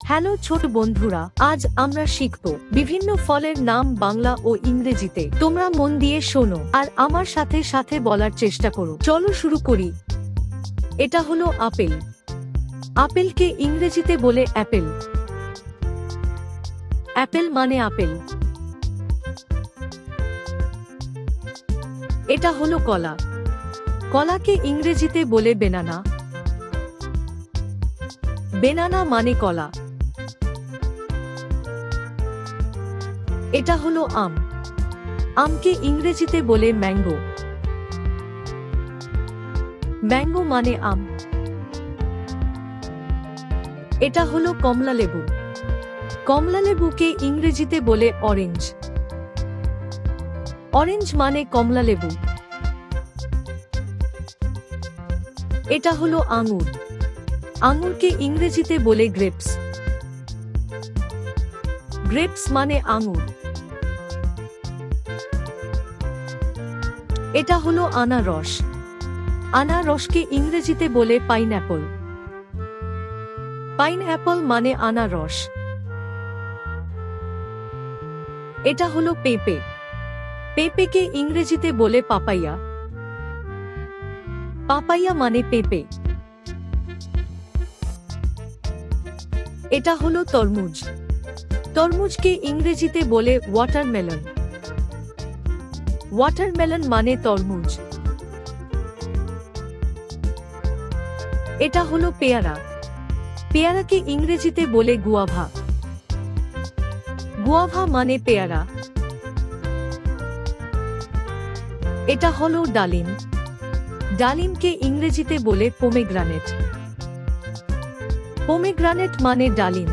Hello ছোট বন্ধুরা, আজ আমরা শিখব বিভিন্ন ফলের নাম বাংলা ও ইংরেজিতে। তোমরা মন দিয়ে শোনো আর আমার সাথে সাথে বলার চেষ্টা করো। চলো শুরু করি। এটা হলো আপেল। আপেলকে ইংরেজিতে বলে অ্যাপেল। অ্যাপেল মানে আপেল। এটা হলো কলা। কলাকে ইংরেজিতে বলে বেনানা। বেনানা মানে কলা। এটা হলো আম। আমকে ইংরেজিতে বলে ম্যাঙ্গো। ম্যাঙ্গো মানে আম। এটা হলো কমলা লেবু। কমলা লেবুকে ইংরেজিতে বলে অরেঞ্জ। অরেঞ্জ মানে কমলা লেবু। এটা হলো আঙুর। আঙুরকে ইংরেজিতে বলে গ্রেপস। গ্রেপস মানে আঙুর। এটা হলো আনারস। আনারসকে ইংরেজিতে বলে পাইনঅ্যাপল। পাইনঅ্যাপল মানে আনারস। এটা হলো পেঁপে। পেঁপেকে ইংরেজিতে বলে পাপাইয়া। পাপাইয়া মানে পেঁপে। এটা হলো তরমুজ। তরমুজকে ইংরেজিতে বলে ওয়াটারমেলন। ওয়াটারমেলন মানে তরমুজ। এটা হলো পেয়ারা। পেয়ারাকে ইংরেজিতে বলে গুয়াভা। গুয়াভা মানে পেয়ারা। এটা হলো ডালিম। ডালিমকে ইংরেজিতে বলে পোমেগ্রানেট। পোমেগ্রানেট মানে ডালিম।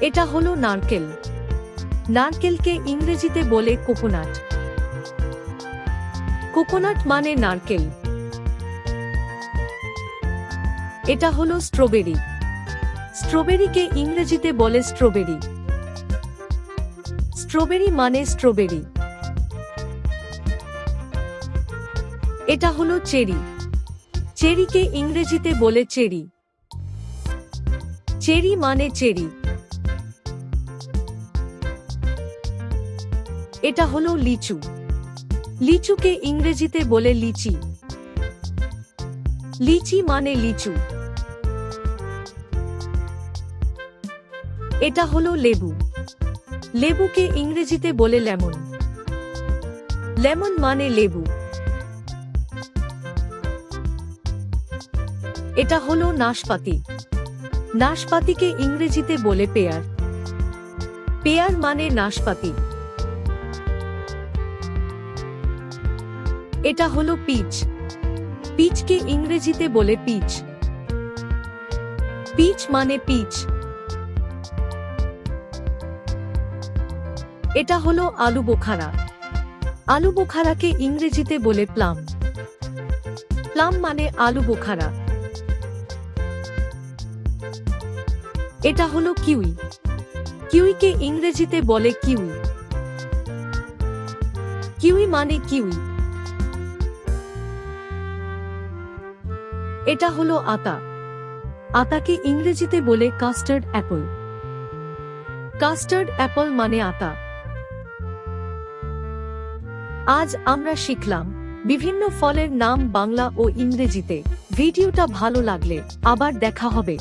এটা হলো নারকেল। নারকেলকে ইংরেজিতে বলে কোকোনাট। কোকোনাট মানে নারকেল। এটা হলো স্ট্রবেরি। স্ট্রবেরিকে ইংরেজিতে বলে স্ট্রবেরি। স্ট্রবেরি মানে স্ট্রবেরি। এটা হলো চেরি। চেরিকে ইংরেজিতে বলে চেরি। চেরি মানে চেরি। এটা হলো লিচু। লিচুকে ইংরেজিতে বলে লিচি। লিচি মানে লিচু। এটা হলো লেবু। লেবুকে ইংরেজিতে বলে লেমন। লেমন মানে লেবু। এটা হলো নাশপাতি। নাশপাতিকে ইংরেজিতে বলে পেয়ার। পেয়ার মানে নাশপাতি। এটা হলো পিচ। পিচকে ইংরেজিতে বলে পিচ। পিচ মানে পিচ। এটা হলো আলু বোখারা। আলু বোখারাকে ইংরেজিতে বলে প্লাম। প্লাম মানে আলু বোখারা। এটা হলো কিউই। কিউইকে ইংরেজিতে বলে কিউই। কিউই মানে কিউই। এটা হলো আতা। আতাকে ইংরেজিতে বলে কাস্টার্ড অ্যাপল। কাস্টার্ড অ্যাপল মানে আতা। আজ আমরা শিখলাম বিভিন্ন ফলের নাম বাংলা ও ইংরেজিতে। ভিডিওটা ভালো লাগলে আবার দেখা হবে।